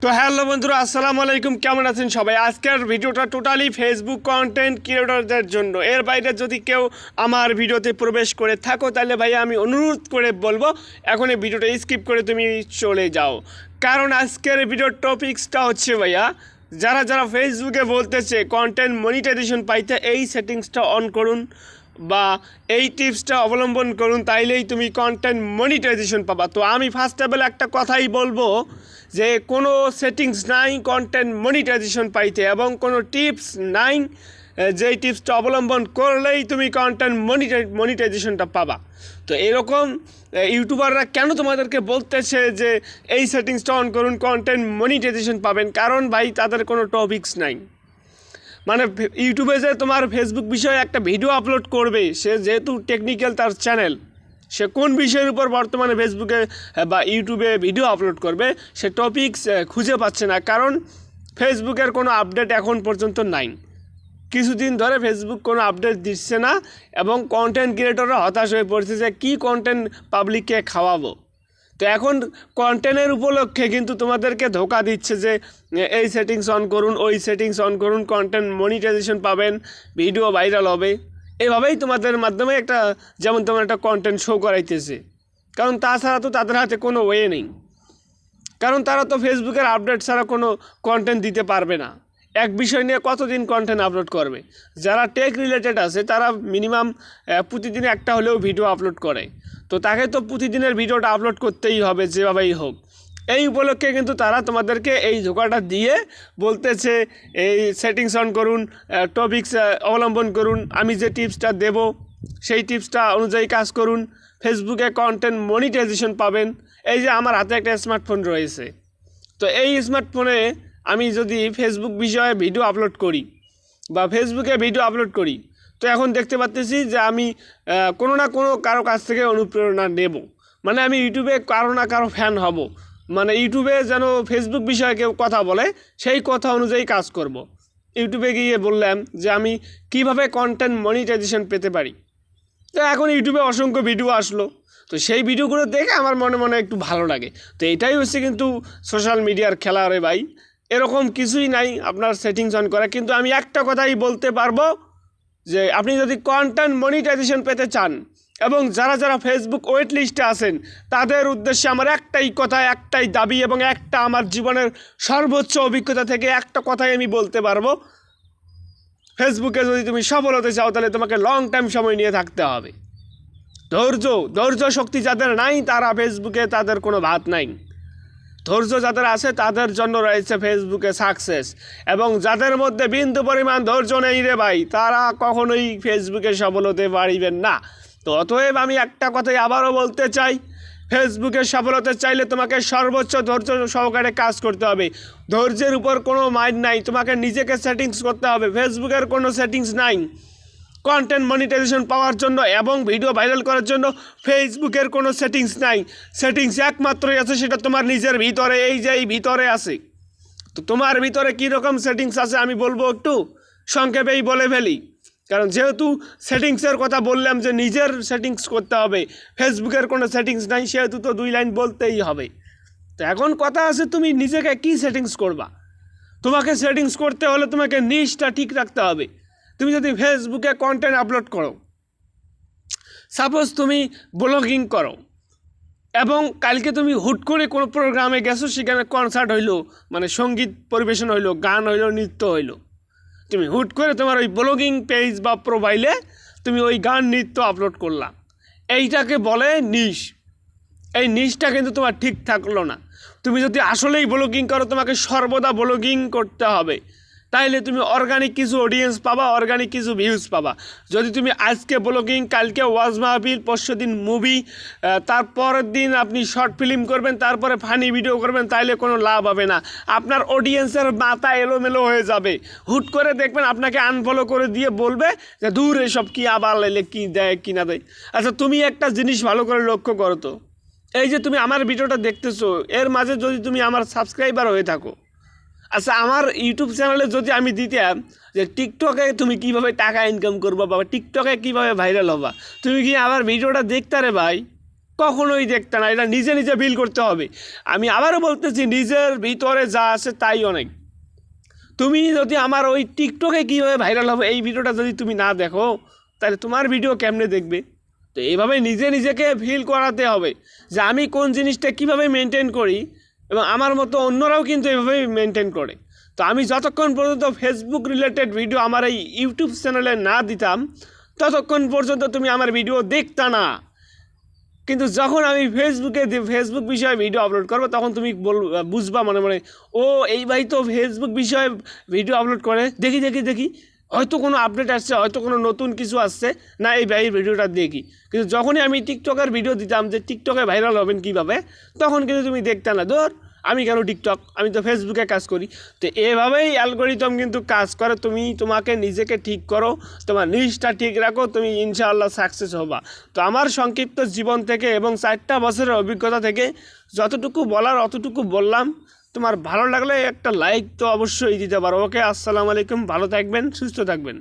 তো হ্যালো বন্ধুরা, আসসালামু আলাইকুম। কেমন আছেন সবাই? আজকের ভিডিওটা টোটালি ফেসবুক কন্টেন্ট ক্রিয়েটরদের জন্য। এর বাইরে যদি কেউ আমার ভিডিওতে প্রবেশ করে থাকো তাহলে ভাই আমি অনুরোধ করে বলবো এখন এই ভিডিওটা স্কিপ করে তুমি চলে যাও, কারণ আজকের ভিডিওর টপিক্সটা হচ্ছে ভাইয়া যারা যারা ফেসবুকে বলতেছে কন্টেন্ট মনিটাইজেশন পাইতে এই সেটিংসটা অন করুন বা এই টিপসটা অবলম্বন করুন, তাইলেই তুমি কন্টেন্ট মনিটাইজেশন পাবা। তো আমি ফার্স্ট অফ অল একটা কথাই বলবো যে কোনো সেটিংস নাই কন্টেন্ট মনিটাইজেশন পাইতে, এবং কোনো টিপস নাই যেই টিপসটা অবলম্বন করলেই তুমি কন্টেন্ট মনিটাইজেশনটা পাবা। তো এরকম ইউটিউবাররা কেন তোমাদেরকে বলতেছে যে এই সেটিংসটা অন করুন কন্টেন্ট মনিটাইজেশন পাবেন? কারণ ভাই তাদের কোনো টপিক্স নাই। মানে ইউটিউবে যে তোমার ফেসবুক বিষয়ে একটা ভিডিও আপলোড করবে, সে যেহেতু টেকনিক্যাল তার চ্যানেল, সে কোন বিষয়ের উপর বর্তমানে ফেসবুকে বা ইউটিউবে ভিডিও আপলোড করবে সে টপিকস খুঁজে পাচ্ছে না, কারণ ফেসবুকের কোনো আপডেট এখন পর্যন্ত নাই। কিছুদিন ধরে ফেসবুক কোনো আপডেট দিচ্ছে না, এবং কন্টেন্ট ক্রিয়েটররা হতাশ হয়ে পড়ছে যে কী কন্টেন্ট পাবলিককে খাওয়াবো। তো এখন কন্টেন্টের উপলক্ষে কিন্তু তোমাদেরকে ধোকা দিচ্ছে যে এই সেটিংস অন করুন, ওই সেটিংস অন করুন, কন্টেন্ট মনিটাইজেশন পাবেন, ভিডিও ভাইরাল হবে। এভাবেই তোমাদের মাধ্যমে একটা যেমন তোমার একটা কন্টেন্ট শো করাইতেছে, কারণ তাছাড়া তো তাদের হাতে কোনো ওয়ে নেই, কারণ তারা তো ফেসবুকের আপডেট ছাড়া কোনো কন্টেন্ট দিতে পারবে না। এক বিষয় নিয়ে কতদিন কন্টেন্ট আপলোড করবে? যারা টেক রিলেটেড আছে তারা মিনিমাম প্রতিদিন একটা হলেও ভিডিও আপলোড করে, তো তাকে তো প্রতিদিনের ভিডিওটা আপলোড করতেই হবে যেভাবেই হোক। এই উপলক্ষে কিন্তু তারা তোমাদেরকে এই ধোকাটা দিয়ে বলতেছে এই সেটিংস অন করুন, টপিকস অবলম্বন করুন, আমি যে টিপসটা দেব সেই টিপসটা অনুযায়ী কাজ করুন, ফেসবুকে কন্টেন্ট মনিটাইজেশন পাবেন। এই যে আমার হাতে একটা স্মার্টফোন রয়েছে, তো এই স্মার্টফোনে আমি যদি ফেসবুক বিষয়ে ভিডিও আপলোড করি বা ফেসবুকে ভিডিও আপলোড করি, তো এখন দেখতে পাচ্ছি যে আমি কোনো না কোনো কারো কাছ থেকে অনুপ্রেরণা নেব। মানে আমি ইউটিউবে কারো না কারো ফ্যান হব, মানে ইউটিউবে যেন ফেসবুক বিষয়ে কেউ কথা বলে সেই কথা অনুযায়ী কাজ করব। ইউটিউবে গিয়ে বললাম যে আমি কিভাবে কন্টেন্ট মনিটাইজেশন পেতে পারি, তো এখন ইউটিউবে অসংখ্য ভিডিও আসলো, তো সেই ভিডিওগুলো দেখে আমার মনে মনে একটু ভালো লাগে। তো এটাই হচ্ছে কিন্তু সোশ্যাল মিডিয়ার খেলা রে ভাই, এরকম কিছুই নাই আপনার সেটিংস অন করা। কিন্তু আমি একটা কথাই বলতে পারবো যে আপনি যদি কন্টেন্ট মনিটাইজেশন পেতে চান, এবং যারা যারা ফেসবুক ওয়েট লিস্টে আছেন তাদের উদ্দেশ্যে আমার একটাই কথা, একটাই দাবি, এবং একটা আমার জীবনের সর্বোচ্চ অভিজ্ঞতা থেকে একটা কথাই আমি বলতে পারবো, ফেসবুকে যদি তুমি সফল হতে চাও তাহলে তোমাকে লং টাইম সময় নিয়ে থাকতে হবে। ধৈর্য শক্তি যাদের নাই তারা ফেসবুকে তাদের কোনো ভাত নাই। ধৈর্য যাদের আছে তাদের জন্য রয়েছে ফেসবুকে সাকসেস, এবং যাদের মধ্যে বিন্দু পরিমাণ ধৈর্য নেই রে ভাই, তারা কখনোই ফেসবুকে সফল হতে পারবেন না। তো অতএব আমি একটা কথাই আবারও বলতে চাই, ফেসবুকে সফল হতে চাইলে তোমাকে সর্বোচ্চ ধৈর্য সহকারে কাজ করতে হবে। ধৈর্যের উপর কোনো মাইন্ড নাই, তোমাকে নিজেকে সেটিংস করতে হবে। ফেসবুকের কোনো সেটিংস নাই কন্টেন্ট মনিটাইজেশন পাওয়ার জন্য এবং ভিডিও ভাইরাল করার জন্য। ফেসবুকের কোনো সেটিংস নাই, সেটিংস একমাত্রই আছে সেটা তোমার নিজের ভিতরে, এই যে এই ভিতরে আছে। তো তোমার ভিতরে কী রকম সেটিংস আছে আমি বলবো, একটু সংক্ষেপেই বলে ফেলি, কারণ যেহেতু সেটিংসের কথা বললাম যে নিজের সেটিংস করতে হবে, ফেসবুকের কোনো সেটিংস নাই, সেহেতু তো 2 লাইন বলতেই হবে। তো এখন কথা আছে তুমি নিজেকে কী সেটিংস করবা। তোমাকে সেটিংস করতে হলে তোমাকে নিশটা ঠিক রাখতে হবে। তুমি যদি ফেসবুকে কন্টেন্ট আপলোড করো, সাপোজ তুমি ব্লগিং করো, এবং কালকে তুমি হুট করে কোনো প্রোগ্রামে গেছো, সেখানে কনসার্ট হইলো, মানে সঙ্গীত পরিবেশন হইলো, গান হইলো, নৃত্য হইলো, তুমি হুট করে তোমার ওই ব্লগিং পেজ বা প্রোফাইলে তুমি ওই গান নৃত্য আপলোড করলা, এইটাকে বলে নিশ। এই নিশটা কিন্তু তোমার ঠিক থাকলো না। তুমি যদি আসলেই ব্লগিং করো তোমাকে সর্বদা ব্লগিং করতে হবে, তাইলে তুমি অর্গানিক কিছু অডিয়েন্স পাবা, অর্গানিক কিছু ভিউজ পাবা। যদি তুমি আজকে ব্লগিং, কালকে ওয়াজ মাহফিল, পরশু দিন মুভি, তারপরের দিন আপনি শর্ট ফিল্ম করবেন, তারপরে ফানি ভিডিও করবেন, তাইলে কোনো লাভ হবে না। আপনার অডিয়েন্সের মাথা এলোমেলো হয়ে যাবে। হুট করে দেখবেন আপনাকে আনফলো করে দিয়ে বলবে যে দূর এসব কী, আবার লাইলে কী দেয় কী না দেয়। আচ্ছা তুমি একটা জিনিস ভালো করে লক্ষ্য করো তো, এই যে তুমি আমার ভিডিওটা দেখতেছো, এর মাঝে যদি তুমি আমার সাবস্ক্রাইবার হয়ে থাকো, আচ্ছা আমার ইউটিউব চ্যানেলে যদি আমি দিতাম যে টিকটকে তুমি কীভাবে টাকা ইনকাম করবা বা টিকটকে কীভাবে ভাইরাল হবা, তুমি কি আমার ভিডিওটা দেখতে রে ভাই? কখনোই দেখতে না, এটা নিজে নিজে ফিল করতে হবে। আমি আবারও বলতেছি, নিজের ভিতরে যা আছে তাই অনেক। তুমি যদি আমার ওই টিকটকে কীভাবে ভাইরাল হবে এই ভিডিওটা যদি তুমি না দেখো, তাহলে তোমার ভিডিও কেমনে দেখবে? তো এইভাবে নিজে নিজেকে ফিল করাতে হবে যে আমি কোন জিনিসটা কীভাবে মেনটেন করি, এবং আমার মতো অন্যরাও কিন্তু এভাবেই মেনটেন করে। তো আমি যতক্ষণ পর্যন্ত ফেসবুক রিলেটেড ভিডিও আমার এই ইউটিউব চ্যানেলে না দিতাম, ততক্ষণ পর্যন্ত তুমি আমার ভিডিও দেখতা না। কিন্তু যখন আমি ফেসবুক বিষয়ে ভিডিও আপলোড করবো, তখন তুমি বুঝবা মনে মনে, ও এই ভাই তো ফেসবুক বিষয়ে ভিডিও আপলোড করে, দেখি দেখি দেখি, হয়তো কোনো আপডেট আসছে, হয়তো কোনো নতুন কিছু আসছে, না এই ভাইয়ের ভিডিওটা দেখি। কিন্তু যখনই আমি টিকটকের ভিডিও দিতাম যে টিকটকে ভাইরাল হবেন কীভাবে, তখন কিন্তু তুমি দেখতে না, ধর আমি কেন টিকটক, আমি তো ফেসবুকে কাজ করি। তো এভাবেই অ্যালগরিদম কিন্তু কাজ করে। তুমি তোমাকে নিজেকে ঠিক করো, তোমার নিজটা ঠিক রাখো, তুমি ইনশাআল্লাহ সাকসেস হবা। তো আমার সংক্ষিপ্ত জীবন থেকে এবং 4টা বছরের অভিজ্ঞতা থেকে যতটুকু বলার অতটুকু বললাম। তোমার ভালো লাগলে একটা লাইক তো অবশ্যই দিতে পারো। ওকে, আসসালামু আলাইকুম, ভালো থাকবেন, সুস্থ থাকবেন।